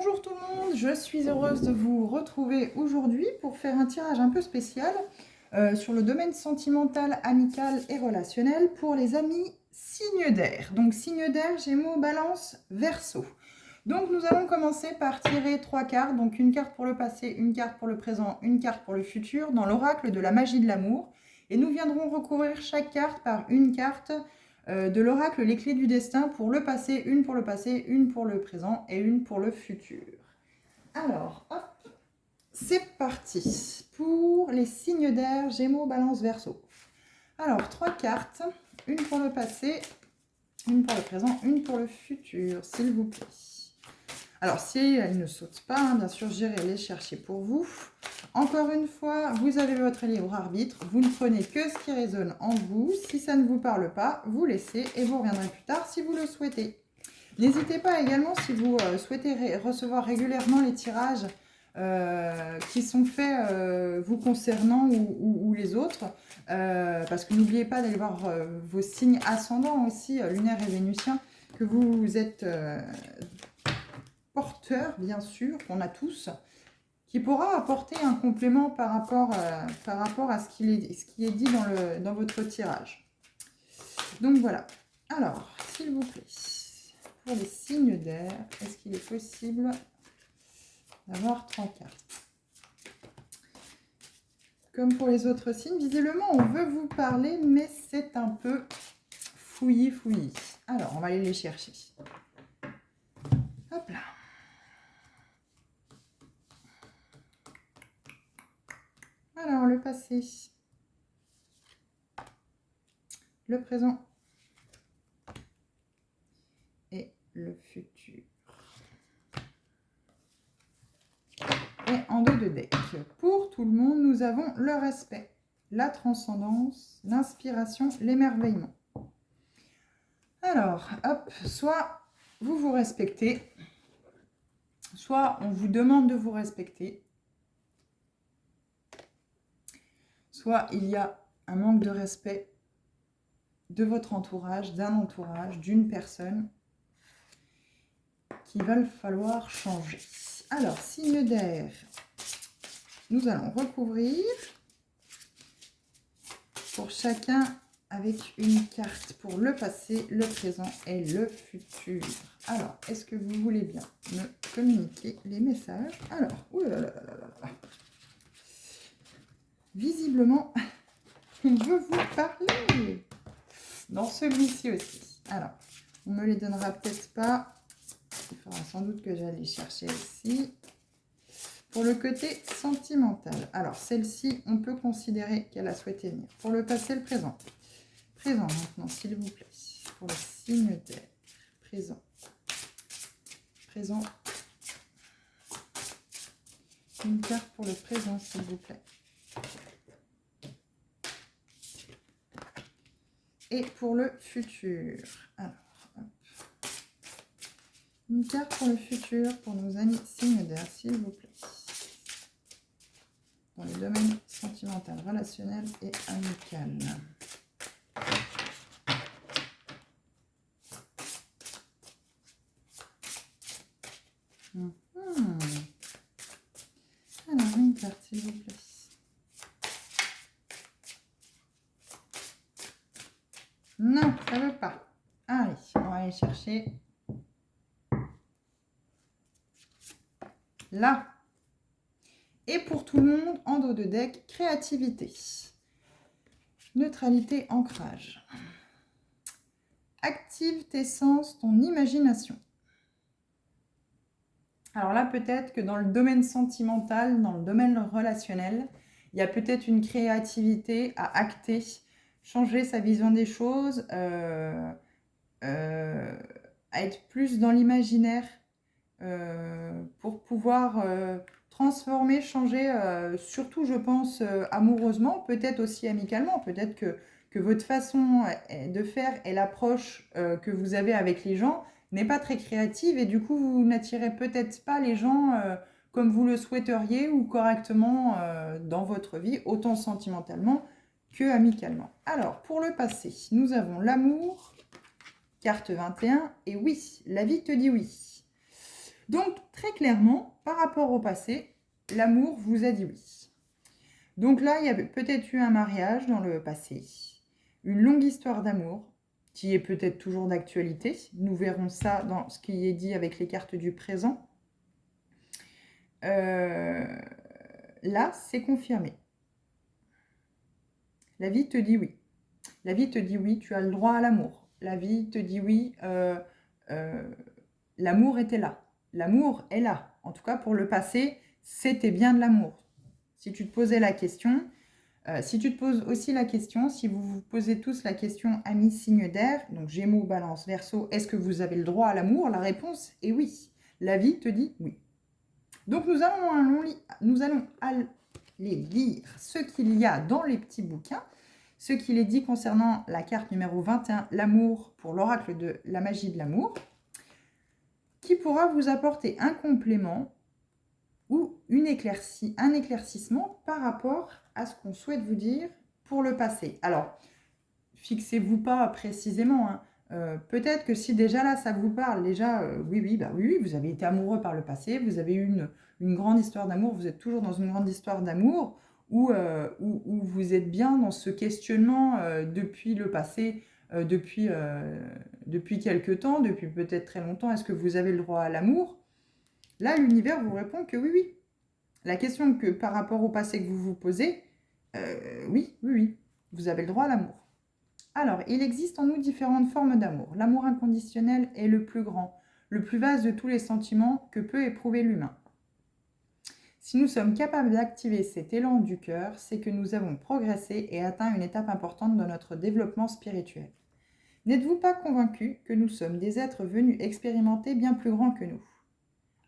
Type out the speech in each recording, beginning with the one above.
Bonjour tout le monde, je suis heureuse de vous retrouver aujourd'hui pour faire un tirage un peu spécial sur le domaine sentimental, amical et relationnel pour les amis signes d'air. Donc signe d'air, Gémeaux, Balance, Verseau. Donc nous allons commencer par tirer 3 cartes, donc une carte pour le passé, une carte pour le présent, une carte pour le futur, dans l'oracle de la magie de l'amour. Et nous viendrons recouvrir chaque carte par une carte de l'oracle Les Clés du Destin pour le passé, une pour le passé, une pour le présent et une pour le futur. Alors, hop, c'est parti pour les signes d'air, Gémeaux, Balance, Verseau. Alors, 3 cartes, une pour le passé, une pour le présent, une pour le futur, s'il vous plaît. Alors, si elles ne sautent pas, bien sûr, j'irai les chercher pour vous. Encore une fois, vous avez votre libre arbitre. Vous ne prenez que ce qui résonne en vous. Si ça ne vous parle pas, vous laissez et vous reviendrez plus tard si vous le souhaitez. N'hésitez pas également, si vous souhaitez recevoir régulièrement les tirages qui sont faits vous concernant ou les autres, parce que n'oubliez pas d'aller voir vos signes ascendants aussi, lunaires et vénusiens, que vous êtes porteurs, bien sûr, qu'on a tous, qui pourra apporter un complément par rapport à ce qui est dit dans votre tirage. Donc voilà. Alors, s'il vous plaît, pour les signes d'air, est-ce qu'il est possible d'avoir 3 cartes? Comme pour les autres signes, visiblement, on veut vous parler, mais c'est un peu fouillis. Alors, on va aller les chercher. Hop là. Alors, le passé, le présent et le futur. Et en dos de deck, pour tout le monde, nous avons le respect, la transcendance, l'inspiration, l'émerveillement. Alors, hop, soit vous vous respectez, soit on vous demande de vous respecter, soit il y a un manque de respect de votre entourage, d'un entourage, d'une personne qu'il va falloir changer. Alors, signe d'air, nous allons recouvrir pour chacun avec une carte pour le passé, le présent et le futur. Alors, est-ce que vous voulez bien me communiquer les messages? Alors, visiblement, on veut vous parler dans celui-ci aussi. Alors, on me les donnera peut-être pas. Il faudra sans doute que j'aille les chercher aussi. Pour le côté sentimental. Alors, celle-ci, on peut considérer qu'elle a souhaité venir. Pour le passé, le présent. Présent maintenant, s'il vous plaît. Pour le signe d'air. Présent. Présent. Une carte pour le présent, s'il vous plaît. Et pour le futur. Alors, hop. Une carte pour le futur, pour nos amis signes d'air, s'il vous plaît. Dans les domaines sentimental, relationnel et amical. Alors, une carte, s'il vous plaît. Non, ça ne veut pas. Allez, on va aller chercher. Là. Et pour tout le monde, en dos de deck, créativité. Neutralité, ancrage. Active tes sens, ton imagination. Alors là, peut-être que dans le domaine sentimental, dans le domaine relationnel, il y a peut-être une créativité à acter, changer sa vision des choses, à être plus dans l'imaginaire pour pouvoir transformer, changer, surtout je pense amoureusement, peut-être aussi amicalement, peut-être que votre façon de faire et l'approche que vous avez avec les gens n'est pas très créative et du coup vous n'attirez peut-être pas les gens comme vous le souhaiteriez ou correctement dans votre vie, autant sentimentalement que amicalement. Alors pour le passé, nous avons l'amour, carte 21, et oui, la vie te dit oui. Donc, très clairement, par rapport au passé, l'amour vous a dit oui. Donc là, il y a peut-être eu un mariage dans le passé, une longue histoire d'amour qui est peut-être toujours d'actualité. Nous verrons ça dans ce qui est dit avec les cartes du présent. Là, c'est confirmé. La vie te dit oui. La vie te dit oui, tu as le droit à l'amour. La vie te dit oui, l'amour était là. L'amour est là. En tout cas, pour le passé, c'était bien de l'amour. Si tu te posais la question, si tu te poses aussi la question, si vous vous posez tous la question, amis signe d'air, donc Gémeaux, Balance, Verseau, est-ce que vous avez le droit à l'amour? La réponse est oui. La vie te dit oui. Donc nous allons aller lire ce qu'il y a dans les petits bouquins, ce qu'il est dit concernant la carte numéro 21, l'amour pour l'oracle de la magie de l'amour, qui pourra vous apporter un complément ou un éclaircissement par rapport à ce qu'on souhaite vous dire pour le passé. Alors, fixez-vous pas précisément, hein. Peut-être que si déjà là ça vous parle, déjà oui, vous avez été amoureux par le passé, vous avez eu une grande histoire d'amour, vous êtes toujours dans une grande histoire d'amour, où vous êtes bien dans ce questionnement depuis le passé, depuis quelque temps, depuis peut-être très longtemps, est-ce que vous avez le droit à l'amour? Là, l'univers vous répond que oui. La question que par rapport au passé que vous vous posez, oui, vous avez le droit à l'amour. Alors, il existe en nous différentes formes d'amour. L'amour inconditionnel est le plus grand, le plus vaste de tous les sentiments que peut éprouver l'humain. Si nous sommes capables d'activer cet élan du cœur, c'est que nous avons progressé et atteint une étape importante dans notre développement spirituel. N'êtes-vous pas convaincu que nous sommes des êtres venus expérimenter bien plus grand que nous?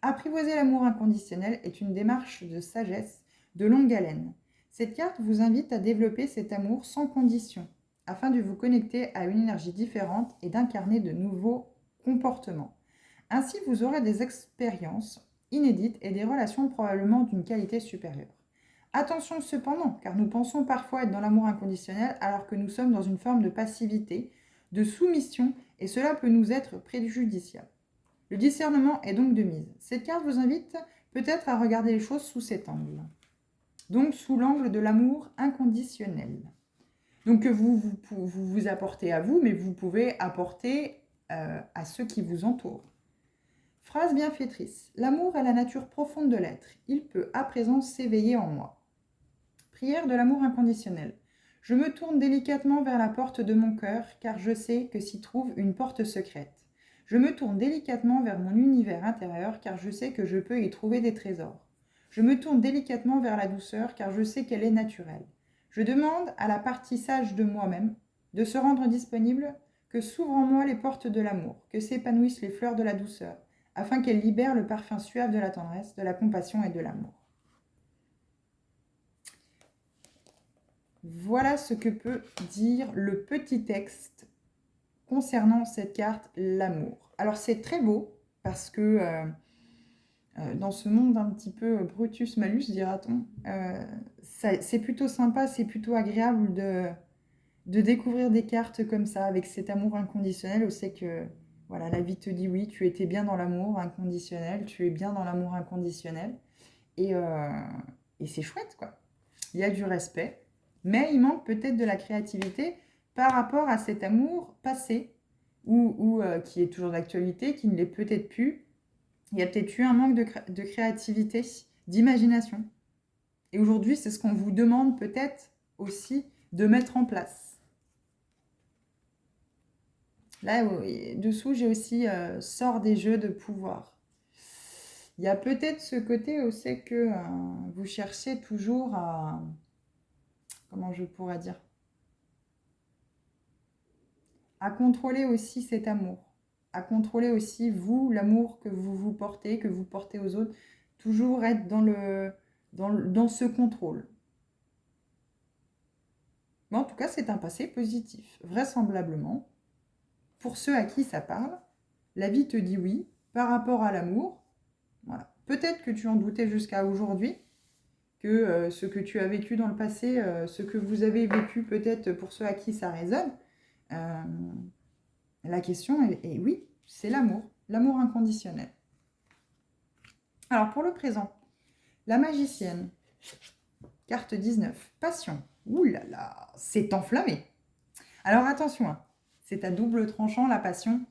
Apprivoiser l'amour inconditionnel est une démarche de sagesse, de longue haleine. Cette carte vous invite à développer cet amour sans condition, afin de vous connecter à une énergie différente et d'incarner de nouveaux comportements. Ainsi, vous aurez des expériences inédites et des relations probablement d'une qualité supérieure. Attention cependant, car nous pensons parfois être dans l'amour inconditionnel alors que nous sommes dans une forme de passivité, de soumission, et cela peut nous être préjudiciable. Le discernement est donc de mise. Cette carte vous invite peut-être à regarder les choses sous cet angle. Donc sous l'angle de l'amour inconditionnel. Donc que vous apportez à vous, mais vous pouvez apporter à ceux qui vous entourent. Phrase bienfaitrice. L'amour est la nature profonde de l'être. Il peut à présent s'éveiller en moi. Prière de l'amour inconditionnel. Je me tourne délicatement vers la porte de mon cœur, car je sais que s'y trouve une porte secrète. Je me tourne délicatement vers mon univers intérieur, car je sais que je peux y trouver des trésors. Je me tourne délicatement vers la douceur, car je sais qu'elle est naturelle. Je demande à la partie sage de moi-même de se rendre disponible, que s'ouvrent en moi les portes de l'amour, que s'épanouissent les fleurs de la douceur, afin qu'elle libère le parfum suave de la tendresse, de la compassion et de l'amour. Voilà ce que peut dire le petit texte concernant cette carte, l'amour. Alors c'est très beau, parce que dans ce monde un petit peu Brutus Malus, dira-t-on, c'est plutôt sympa, c'est plutôt agréable de découvrir des cartes comme ça, avec cet amour inconditionnel. On sait que voilà, la vie te dit oui, tu étais bien dans l'amour inconditionnel, tu es bien dans l'amour inconditionnel, et c'est chouette, quoi. Il y a du respect, mais il manque peut-être de la créativité par rapport à cet amour passé, ou qui est toujours d'actualité, qui ne l'est peut-être plus. Il y a peut-être eu un manque de créativité, d'imagination. Et aujourd'hui, c'est ce qu'on vous demande peut-être aussi de mettre en place. Là, dessous, j'ai aussi sort des jeux de pouvoir. Il y a peut-être ce côté aussi que vous cherchez toujours à... Comment je pourrais dire? À contrôler aussi cet amour. À contrôler aussi, vous, l'amour que vous portez, que vous portez aux autres. Toujours être dans ce contrôle. Mais en tout cas, c'est un passé positif. Vraisemblablement, pour ceux à qui ça parle, la vie te dit oui par rapport à l'amour. Voilà. Peut-être que tu en doutais jusqu'à aujourd'hui, que ce que tu as vécu dans le passé, ce que vous avez vécu peut-être pour ceux à qui ça résonne, la question est oui, c'est l'amour inconditionnel. Alors, pour le présent, la magicienne, carte 19, passion. Ouh là là, c'est enflammé. Alors, attention, hein, c'est à double tranchant, la passion.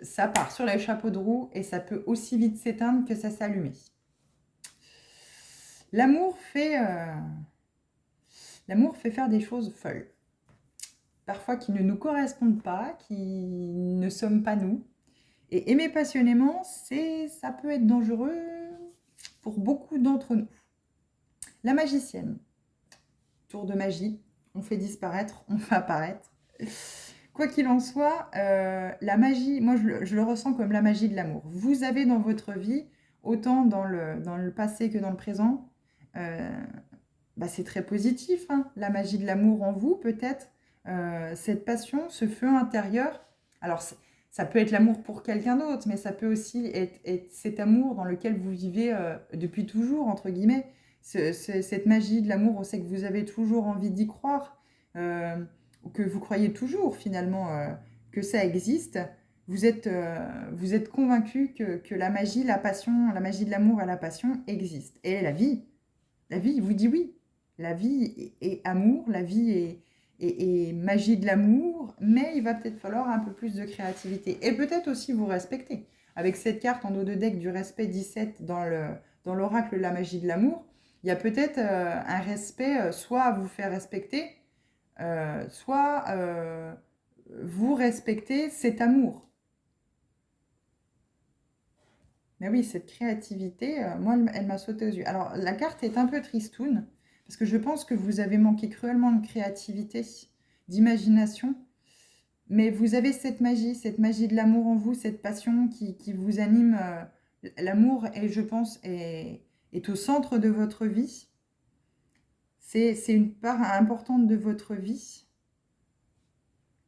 Ça part sur les chapeaux de roue et ça peut aussi vite s'éteindre que ça s'allumer. L'amour fait faire des choses folles. Parfois qui ne nous correspondent pas, qui ne sommes pas nous. Et aimer passionnément, ça peut être dangereux pour beaucoup d'entre nous. La magicienne, tour de magie, on fait disparaître, on fait apparaître. Quoi qu'il en soit, la magie, moi je le ressens comme la magie de l'amour. Vous avez dans votre vie, autant dans le passé que dans le présent, c'est très positif, hein, la magie de l'amour en vous peut-être, cette passion, ce feu intérieur. Alors ça peut être l'amour pour quelqu'un d'autre, mais ça peut aussi être cet amour dans lequel vous vivez depuis toujours, entre guillemets. Cette magie de l'amour, on sait que vous avez toujours envie d'y croire, ou que vous croyez toujours finalement que ça existe. Vous êtes convaincu que la magie, la passion, la magie de l'amour et la passion existent. Et la vie vous dit oui. La vie est amour, la vie est magie de l'amour, mais il va peut-être falloir un peu plus de créativité. Et peut-être aussi vous respecter. Avec cette carte en dos de deck du respect 17 dans l'oracle La magie de l'amour, il y a peut-être un respect, soit à vous faire respecter, soit vous respectez cet amour. Mais oui, cette créativité, moi, elle m'a sauté aux yeux. Alors, la carte est un peu tristoune, parce que je pense que vous avez manqué cruellement de créativité, d'imagination, mais vous avez cette magie de l'amour en vous, cette passion qui vous anime. L'amour, est, je pense, est au centre de votre vie. C'est une part importante de votre vie.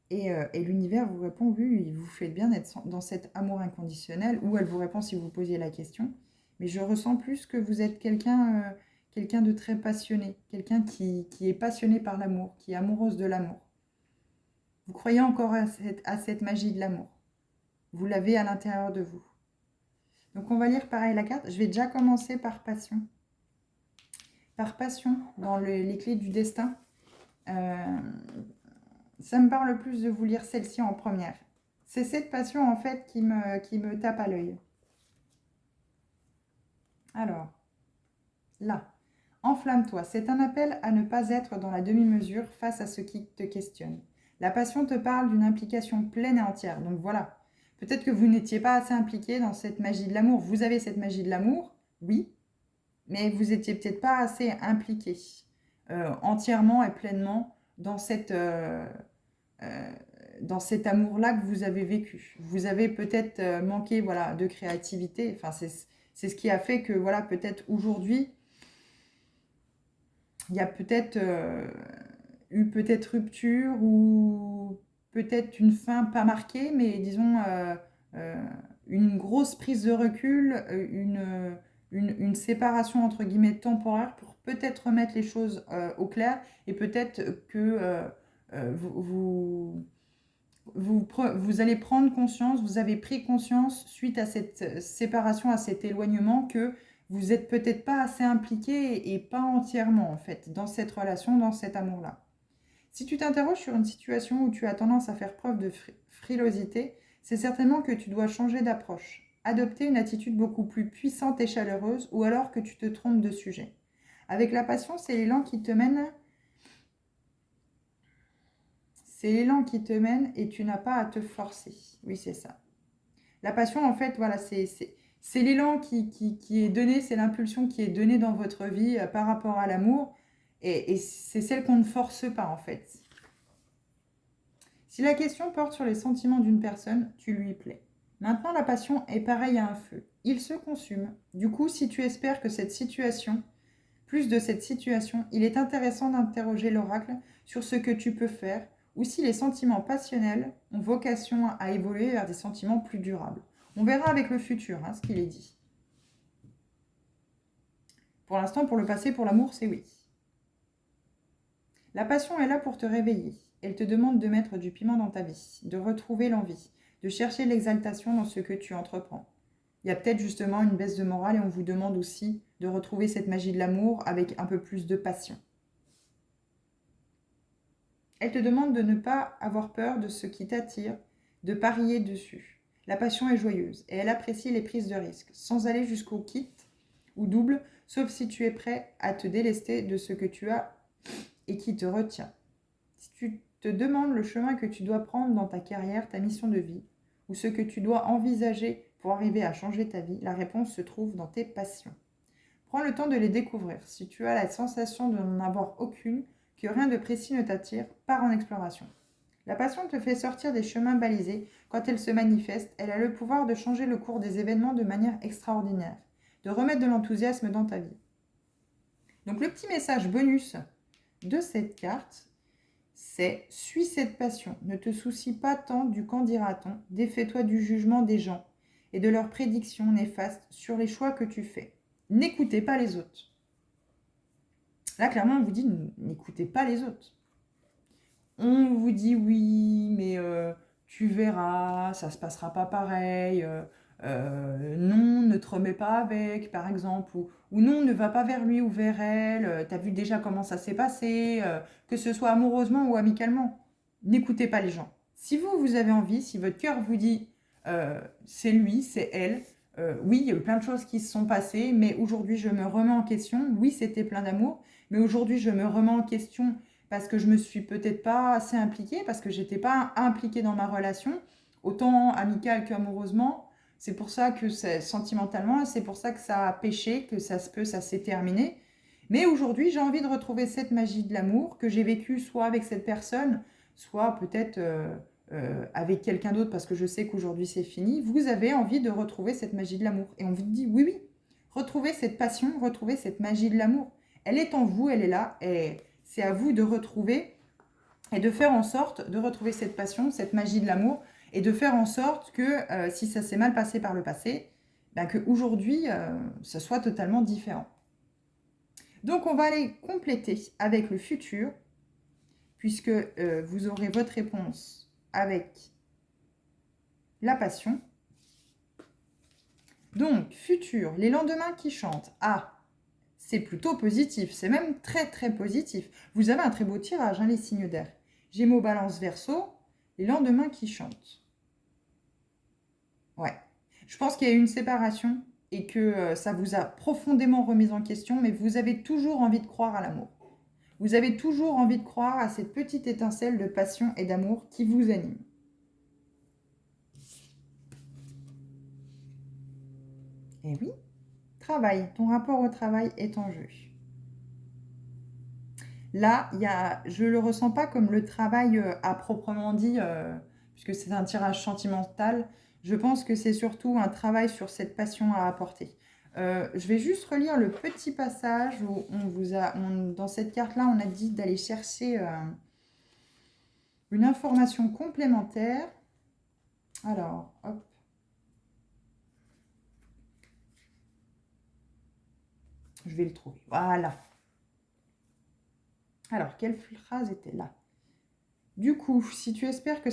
Et l'univers vous répond, oui, il vous fait bien d'être dans cet amour inconditionnel, ou elle vous répond si vous posiez la question. Mais je ressens plus que vous êtes quelqu'un de très passionné, quelqu'un qui est passionné par l'amour, qui est amoureuse de l'amour. Vous croyez encore à cette magie de l'amour. Vous l'avez à l'intérieur de vous. Donc on va lire pareil la carte. Je vais déjà commencer par passion. Par passion, dans les clés du destin. Ça me parle plus de vous lire celle-ci en première. C'est cette passion en fait qui me tape à l'œil. Alors, là, enflamme-toi. C'est un appel à ne pas être dans la demi-mesure face à ce qui te questionne. La passion te parle d'une implication pleine et entière. Donc voilà, peut-être que vous n'étiez pas assez impliqué dans cette magie de l'amour. Vous avez cette magie de l'amour, oui, mais vous n'étiez peut-être pas assez impliqué entièrement et pleinement dans cet amour-là que vous avez vécu. Vous avez peut-être manqué voilà, de créativité. Enfin, c'est ce qui a fait que voilà, peut-être aujourd'hui, il y a peut-être eu peut-être rupture ou peut-être une fin pas marquée, mais disons une grosse prise de recul, une séparation entre guillemets temporaire pour peut-être remettre les choses au clair et peut-être que vous allez prendre conscience, vous avez pris conscience suite à cette séparation, à cet éloignement que vous n'êtes peut-être pas assez impliqué et pas entièrement en fait dans cette relation, dans cet amour-là. Si tu t'interroges sur une situation où tu as tendance à faire preuve de frilosité, c'est certainement que tu dois changer d'approche, adopter une attitude beaucoup plus puissante et chaleureuse ou alors que tu te trompes de sujet. Avec la passion, c'est l'élan qui te mène. C'est l'élan qui te mène et tu n'as pas à te forcer. Oui, c'est ça. La passion, en fait, voilà, c'est l'élan qui est donné, c'est l'impulsion qui est donnée dans votre vie par rapport à l'amour. Et c'est celle qu'on ne force pas, en fait. Si la question porte sur les sentiments d'une personne, tu lui plais. Maintenant, la passion est pareille à un feu. Il se consume. Du coup, si tu espères que plus de cette situation, il est intéressant d'interroger l'oracle sur ce que tu peux faire ou si les sentiments passionnels ont vocation à évoluer vers des sentiments plus durables. On verra avec le futur ce qu'il est dit. Pour l'instant, pour le passé, pour l'amour, c'est oui. La passion est là pour te réveiller. Elle te demande de mettre du piment dans ta vie, de retrouver l'envie, de chercher l'exaltation dans ce que tu entreprends. Il y a peut-être justement une baisse de morale et on vous demande aussi de retrouver cette magie de l'amour avec un peu plus de passion. Elle te demande de ne pas avoir peur de ce qui t'attire, de parier dessus. La passion est joyeuse et elle apprécie les prises de risques, sans aller jusqu'au kit ou double, sauf si tu es prêt à te délester de ce que tu as et qui te retient. Si tu te demandes le chemin que tu dois prendre dans ta carrière, ta mission de vie, ou ce que tu dois envisager pour arriver à changer ta vie, la réponse se trouve dans tes passions. Prends le temps de les découvrir. Si tu as la sensation de n'en avoir aucune, que rien de précis ne t'attire, pars en exploration. La passion te fait sortir des chemins balisés. Quand elle se manifeste, elle a le pouvoir de changer le cours des événements de manière extraordinaire, de remettre de l'enthousiasme dans ta vie. Donc le petit message bonus de cette carte, c'est « Suis cette passion, ne te soucie pas tant du qu'en dira-t-on, défais-toi du jugement des gens et de leurs prédictions néfastes sur les choix que tu fais. N'écoutez pas les autres. » Là, clairement, on vous dit « N'écoutez pas les autres. » On vous dit « Oui, mais tu verras, ça ne se passera pas pareil. Non, ne te remets pas avec, par exemple. Ou non, ne va pas vers lui ou vers elle. T'as vu déjà comment ça s'est passé, que ce soit amoureusement ou amicalement. » N'écoutez pas les gens. Si vous avez envie, si votre cœur vous dit c'est lui, c'est elle, oui, il y a eu plein de choses qui se sont passées, mais aujourd'hui, je me remets en question. Oui, c'était plein d'amour, mais aujourd'hui, je me remets en question parce que je me suis peut-être pas assez impliquée, parce que j'étais pas impliquée dans ma relation, autant amicale qu'amoureusement. C'est pour ça que c'est sentimentalement, c'est pour ça que ça a péché, que ça s'est terminé. Mais aujourd'hui, j'ai envie de retrouver cette magie de l'amour que j'ai vécue soit avec cette personne, soit peut-être avec quelqu'un d'autre, parce que je sais qu'aujourd'hui c'est fini. Vous avez envie de retrouver cette magie de l'amour. Et on vous dit oui, oui, retrouvez cette passion, retrouvez cette magie de l'amour. Elle est en vous, elle est là, et c'est à vous de retrouver et de faire en sorte de retrouver cette passion, cette magie de l'amour, et de faire en sorte que si ça s'est mal passé par le passé, ben qu'aujourd'hui, ça soit totalement différent. Donc, on va aller compléter avec le futur, puisque vous aurez votre réponse avec la passion. Donc, futur, les lendemains qui chantent. Ah, c'est plutôt positif, c'est même très très positif. Vous avez un très beau tirage, hein, les signes d'air. Gémeaux, Balance, Verseau, les lendemains qui chantent. Ouais. Je pense qu'il y a eu une séparation et que ça vous a profondément remis en question, mais vous avez toujours envie de croire à l'amour. Vous avez toujours envie de croire à cette petite étincelle de passion et d'amour qui vous anime. Et oui, travail, ton rapport au travail est en jeu. Là, je ne le ressens pas comme le travail à proprement dit, puisque c'est un tirage sentimental. Je pense que c'est surtout un travail sur cette passion à apporter. Je vais juste relire le petit passage où dans cette carte-là, on a dit d'aller chercher une information complémentaire. Alors, hop. Je vais le trouver. Voilà. Alors, quelle phrase était là? Du coup, si tu espères que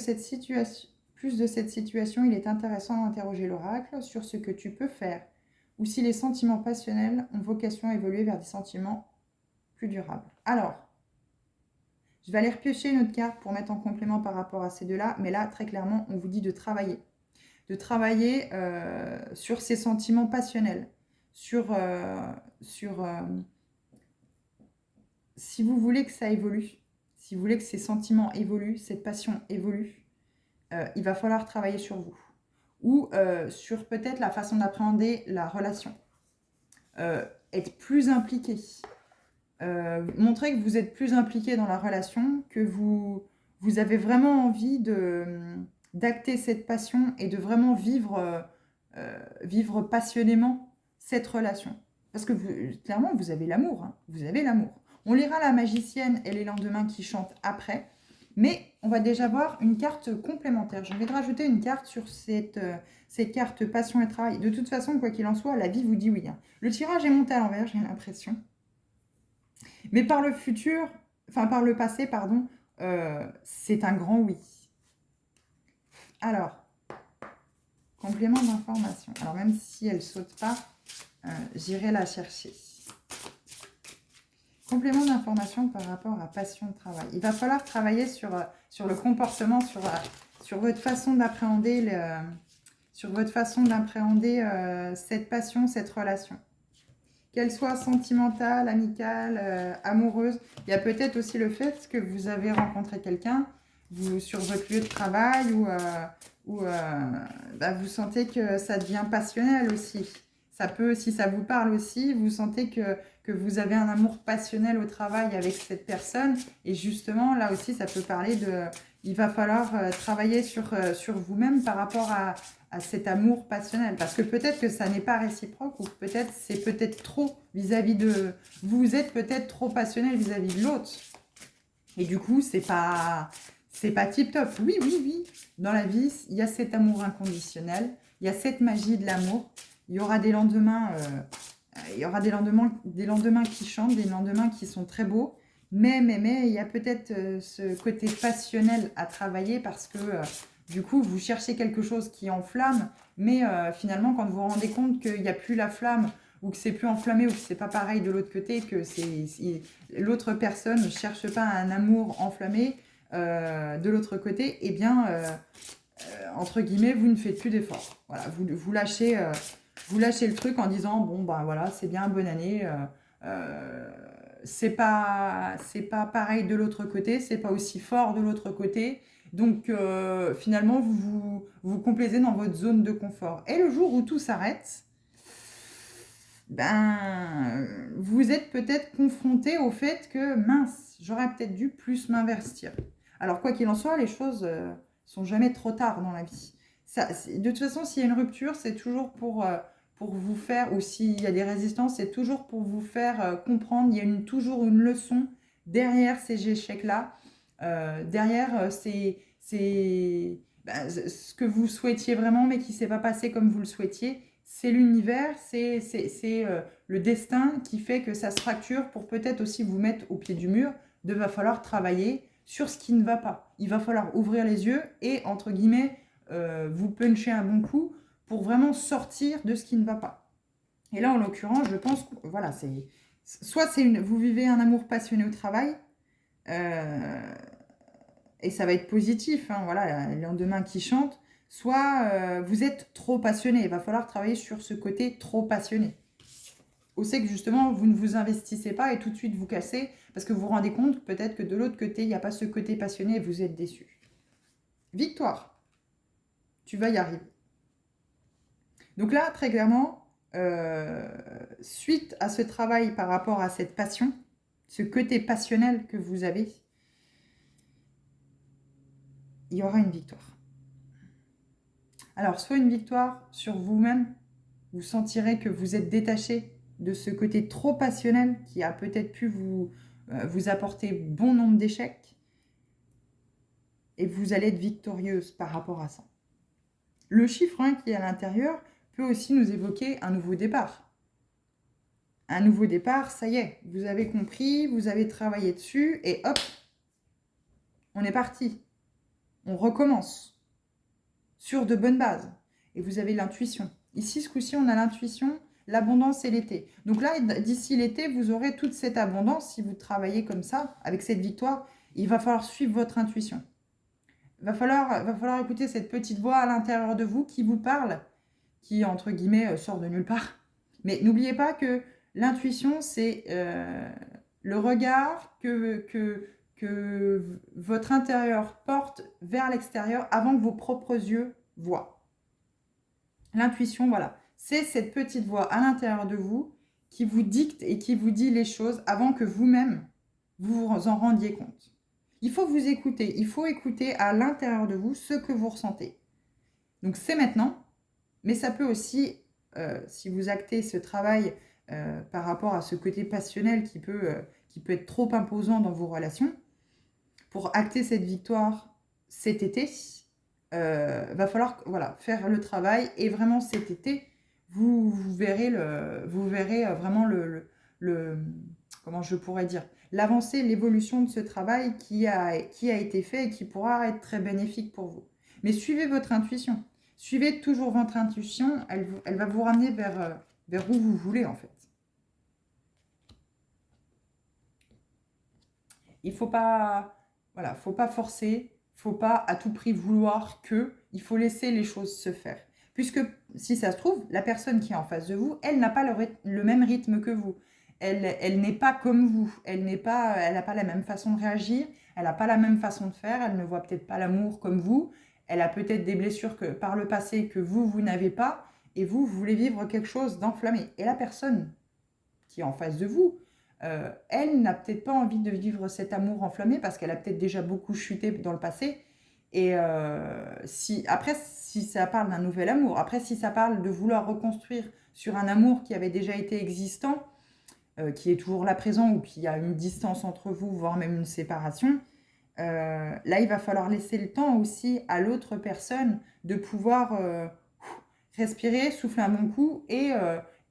plus de cette situation, il est intéressant d'interroger l'oracle sur ce que tu peux faire, ou si les sentiments passionnels ont vocation à évoluer vers des sentiments plus durables. Alors, je vais aller repiocher une autre carte pour mettre en complément par rapport à ces deux-là, mais là, très clairement, on vous dit de travailler. De travailler sur ces sentiments passionnels, si vous voulez que ça évolue, si vous voulez que ces sentiments évoluent, cette passion évolue, il va falloir travailler sur vous. Ou sur peut-être la façon d'appréhender la relation. Être plus impliqué. Montrer que vous êtes plus impliqué dans la relation, que vous avez vraiment envie d'acter cette passion et de vraiment vivre passionnément cette relation. Parce que clairement, vous avez l'amour. Hein, vous avez l'amour. On lira la magicienne et les lendemains qui chantent après. Mais on va déjà voir une carte complémentaire. J'ai envie de rajouter une carte sur cette carte passion et travail. De toute façon, quoi qu'il en soit, la vie vous dit oui. Hein. Le tirage est monté à l'envers, j'ai l'impression. Mais par le passé, pardon, c'est un grand oui. Alors, Complément d'information. Alors, même si elle ne saute pas, j'irai la chercher. Complément d'information par rapport à passion de travail. Il va falloir travailler sur le comportement, sur votre façon d'appréhender cette passion, cette relation. Qu'elle soit sentimentale, amicale, amoureuse. Il y a peut-être aussi le fait que vous avez rencontré quelqu'un sur votre lieu de travail ou vous sentez que ça devient passionnel aussi. Ça peut, si ça vous parle aussi, vous sentez que vous avez un amour passionnel au travail avec cette personne. Et justement, là aussi, ça peut parler de... Il va falloir travailler sur vous-même par rapport à cet amour passionnel. Parce que peut-être que ça n'est pas réciproque ou peut-être c'est peut-être trop vis-à-vis de... Vous êtes peut-être trop passionnel vis-à-vis de l'autre. Et du coup, c'est pas tip-top. Oui, oui, oui. Dans la vie, il y a cet amour inconditionnel. Il y a cette magie de l'amour. Il y aura des lendemains, des lendemains qui chantent, des lendemains qui sont très beaux. Mais il y a peut-être ce côté passionnel à travailler parce que du coup, vous cherchez quelque chose qui enflamme. Mais finalement, quand vous vous rendez compte qu'il n'y a plus la flamme ou que c'est plus enflammé ou que c'est pas pareil de l'autre côté, que l'autre personne ne cherche pas un amour enflammé de l'autre côté, eh bien, entre guillemets, vous ne faites plus d'efforts. Voilà, vous lâchez le truc en disant bon ben voilà, c'est bien, bonne année. C'est pas pareil de l'autre côté, c'est pas aussi fort de l'autre côté. Donc finalement, vous complaisez dans votre zone de confort. Et le jour où tout s'arrête, vous êtes peut-être confronté au fait que mince, j'aurais peut-être dû plus m'investir. Alors quoi qu'il en soit, les choses sont jamais trop tard dans la vie. De toute façon, s'il y a une rupture, c'est toujours pour vous faire, ou s'il y a des résistances, c'est toujours pour vous faire comprendre. Il y a toujours une leçon derrière ces échecs-là. Derrière, c'est ce que vous souhaitiez vraiment, mais qui ne s'est pas passé comme vous le souhaitiez. C'est l'univers, c'est le destin qui fait que ça se fracture pour peut-être aussi vous mettre au pied du mur. Va falloir travailler sur ce qui ne va pas. Il va falloir ouvrir les yeux et, entre guillemets, vous puncher un bon coup pour vraiment sortir de ce qui ne va pas. Et là, en l'occurrence, je pense que voilà, soit vous vivez un amour passionné au travail, et ça va être positif, hein, voilà, les lendemains qui chantent, soit vous êtes trop passionné. Il va falloir travailler sur ce côté trop passionné. On sait que justement, vous ne vous investissez pas et tout de suite vous cassez parce que vous vous rendez compte peut-être que de l'autre côté, il n'y a pas ce côté passionné et vous êtes déçu. Victoire. Tu vas y arriver. Donc là, très clairement, suite à ce travail par rapport à cette passion, ce côté passionnel que vous avez, il y aura une victoire. Alors, soit une victoire sur vous-même, vous sentirez que vous êtes détaché de ce côté trop passionnel qui a peut-être pu vous apporter bon nombre d'échecs, et vous allez être victorieuse par rapport à ça. Le chiffre 1 qui est à l'intérieur peut aussi nous évoquer un nouveau départ. Un nouveau départ, ça y est, vous avez compris, vous avez travaillé dessus, et hop, on est parti. On recommence sur de bonnes bases. Et vous avez l'intuition. Ici, ce coup-ci, on a l'intuition, l'abondance et l'été. Donc là, d'ici l'été, vous aurez toute cette abondance. Si vous travaillez comme ça, avec cette victoire, il va falloir suivre votre intuition. Il va falloir écouter cette petite voix à l'intérieur de vous qui vous parle, qui, entre guillemets, sort de nulle part. Mais n'oubliez pas que l'intuition, c'est le regard que votre intérieur porte vers l'extérieur avant que vos propres yeux voient. L'intuition, voilà, c'est cette petite voix à l'intérieur de vous qui vous dicte et qui vous dit les choses avant que vous-même vous en rendiez compte. Il faut vous écouter, il faut écouter à l'intérieur de vous ce que vous ressentez. Donc c'est maintenant, mais ça peut aussi, si vous actez ce travail par rapport à ce côté passionnel qui peut être trop imposant dans vos relations, pour acter cette victoire cet été, va falloir faire le travail. Et vraiment cet été, vous verrez vraiment comment je pourrais dire, l'avancée, l'évolution de ce travail qui a été fait et qui pourra être très bénéfique pour vous. Mais suivez votre intuition. Suivez toujours votre intuition, elle va vous ramener vers où vous voulez en fait. Il ne faut pas, voilà, faut pas forcer, faut pas à tout prix vouloir que, il faut laisser les choses se faire. Puisque si ça se trouve, la personne qui est en face de vous, elle n'a pas le même rythme que vous. Elle n'est pas comme vous, elle n'a pas la même façon de réagir, elle n'a pas la même façon de faire, elle ne voit peut-être pas l'amour comme vous, elle a peut-être des blessures que, par le passé que vous n'avez pas, et vous voulez vivre quelque chose d'enflammé. Et la personne qui est en face de vous, elle n'a peut-être pas envie de vivre cet amour enflammé parce qu'elle a peut-être déjà beaucoup chuté dans le passé. Et si ça parle d'un nouvel amour, après, si ça parle de vouloir reconstruire sur un amour qui avait déjà été existant, qui est toujours là présent ou qui a une distance entre vous, voire même une séparation, là, il va falloir laisser le temps aussi à l'autre personne de pouvoir respirer, souffler un bon coup et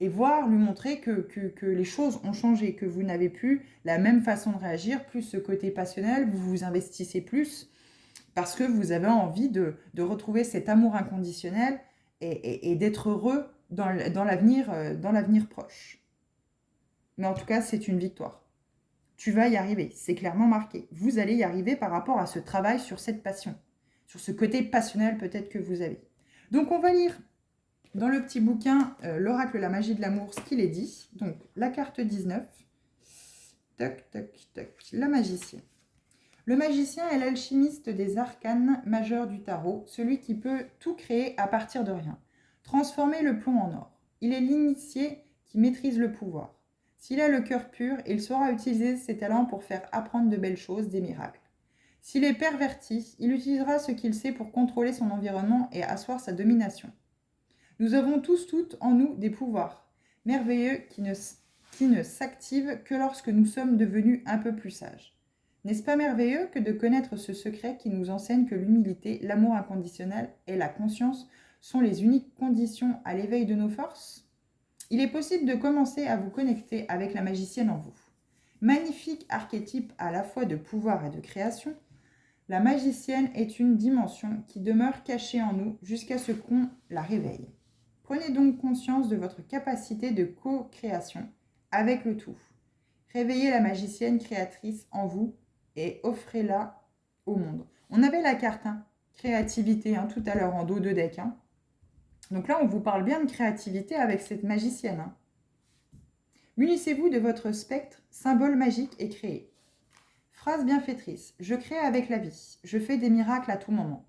voir, lui montrer que les choses ont changé, que vous n'avez plus la même façon de réagir, plus ce côté passionnel, vous vous investissez plus parce que vous avez envie de retrouver cet amour inconditionnel et d'être heureux dans l'avenir proche. Mais en tout cas, c'est une victoire. Tu vas y arriver, c'est clairement marqué. Vous allez y arriver par rapport à ce travail sur cette passion, sur ce côté passionnel peut-être que vous avez. Donc on va lire dans le petit bouquin l'oracle La magie de l'amour, ce qu'il est dit. Donc la carte 19. Toc, toc, toc. La magicienne. Le magicien est l'alchimiste des arcanes majeurs du tarot, celui qui peut tout créer à partir de rien, transformer le plomb en or. Il est l'initié qui maîtrise le pouvoir. S'il a le cœur pur, il saura utiliser ses talents pour faire apprendre de belles choses, des miracles. S'il est perverti, il utilisera ce qu'il sait pour contrôler son environnement et asseoir sa domination. Nous avons tous toutes en nous des pouvoirs merveilleux qui ne s'activent que lorsque nous sommes devenus un peu plus sages. N'est-ce pas merveilleux que de connaître ce secret qui nous enseigne que l'humilité, l'amour inconditionnel et la conscience sont les uniques conditions à l'éveil de nos forces ? Il est possible de commencer à vous connecter avec la magicienne en vous. Magnifique archétype à la fois de pouvoir et de création, la magicienne est une dimension qui demeure cachée en nous jusqu'à ce qu'on la réveille. Prenez donc conscience de votre capacité de co-création avec le tout. Réveillez la magicienne créatrice en vous et offrez-la au monde. On avait la carte créativité tout à l'heure en dos de deck. Donc là, on vous parle bien de créativité avec cette magicienne. Munissez-vous de votre spectre, symbole magique et créez. Phrase bienfaitrice. Je crée avec la vie. Je fais des miracles à tout moment.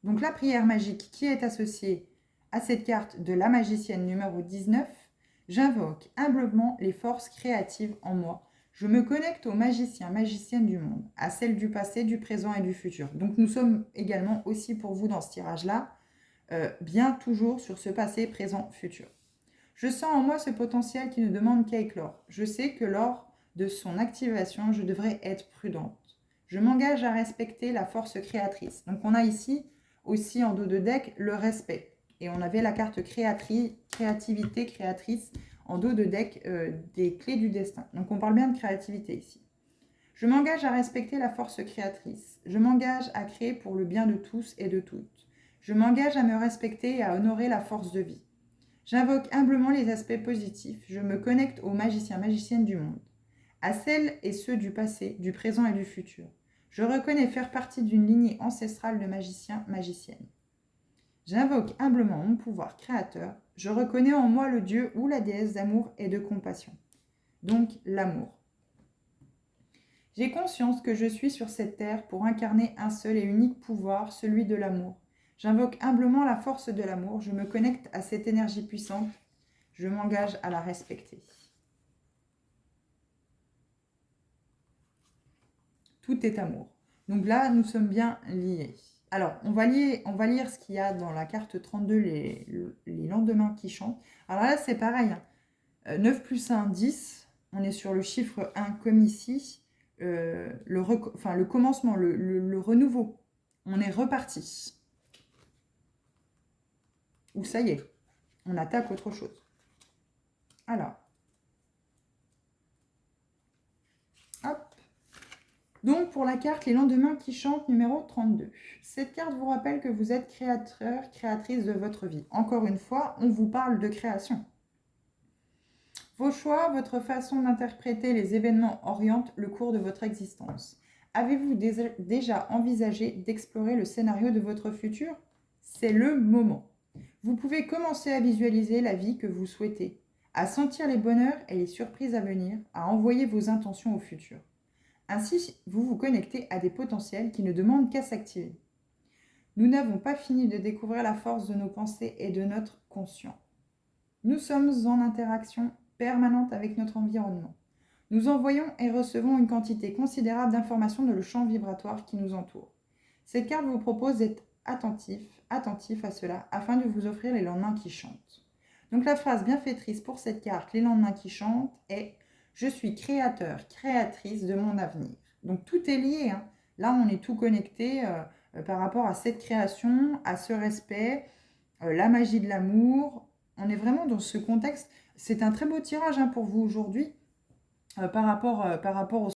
Donc la prière magique qui est associée à cette carte de la magicienne numéro 19. J'invoque humblement les forces créatives en moi. Je me connecte aux magiciens, magiciennes du monde, à celles du passé, du présent et du futur. Donc nous sommes également aussi pour vous dans ce tirage-là, bien toujours sur ce passé, présent, futur. Je sens en moi ce potentiel qui ne demande qu'à éclore. Je sais que lors de son activation, je devrais être prudente. Je m'engage à respecter la force créatrice. Donc on a ici aussi en dos de deck le respect. Et on avait la carte créativité, créatrice en dos de deck des clés du destin. Donc on parle bien de créativité ici. Je m'engage à respecter la force créatrice. Je m'engage à créer pour le bien de tous et de toutes. Je m'engage à me respecter et à honorer la force de vie. J'invoque humblement les aspects positifs. Je me connecte aux magiciens, magiciennes du monde, à celles et ceux du passé, du présent et du futur. Je reconnais faire partie d'une lignée ancestrale de magiciens, magiciennes. J'invoque humblement mon pouvoir créateur. Je reconnais en moi le dieu ou la déesse d'amour et de compassion. Donc l'amour. J'ai conscience que je suis sur cette terre pour incarner un seul et unique pouvoir, celui de l'amour. J'invoque humblement la force de l'amour, je me connecte à cette énergie puissante, je m'engage à la respecter. Tout est amour. Donc là, nous sommes bien liés. Alors, on va lire ce qu'il y a dans la carte 32, les lendemains qui chantent. Alors là, c'est pareil. 9 plus 1, 10. On est sur le chiffre 1 comme ici. Le commencement, le renouveau. On est reparti. Ou ça y est, on attaque autre chose. Alors, hop, Donc, pour la carte Les lendemains qui chantent, numéro 32. Cette carte vous rappelle que vous êtes créateur, créatrice de votre vie. Encore une fois, on vous parle de création. Vos choix, votre façon d'interpréter les événements orientent le cours de votre existence. Avez-vous déjà envisagé d'explorer le scénario de votre futur? C'est le moment. Vous pouvez commencer à visualiser la vie que vous souhaitez, à sentir les bonheurs et les surprises à venir, à envoyer vos intentions au futur. Ainsi, vous vous connectez à des potentiels qui ne demandent qu'à s'activer. Nous n'avons pas fini de découvrir la force de nos pensées et de notre conscient. Nous sommes en interaction permanente avec notre environnement. Nous envoyons et recevons une quantité considérable d'informations dans le champ vibratoire qui nous entoure. Cette carte vous propose d'être attentif à cela afin de vous offrir les lendemains qui chantent. Donc la phrase bienfaitrice pour cette carte, les lendemains qui chantent, est « Je suis créateur, créatrice de mon avenir ». Donc tout est lié, hein. Là, on est tout connecté par rapport à cette création, à ce respect, la magie de l'amour. On est vraiment dans ce contexte. C'est un très beau tirage hein, pour vous aujourd'hui par rapport au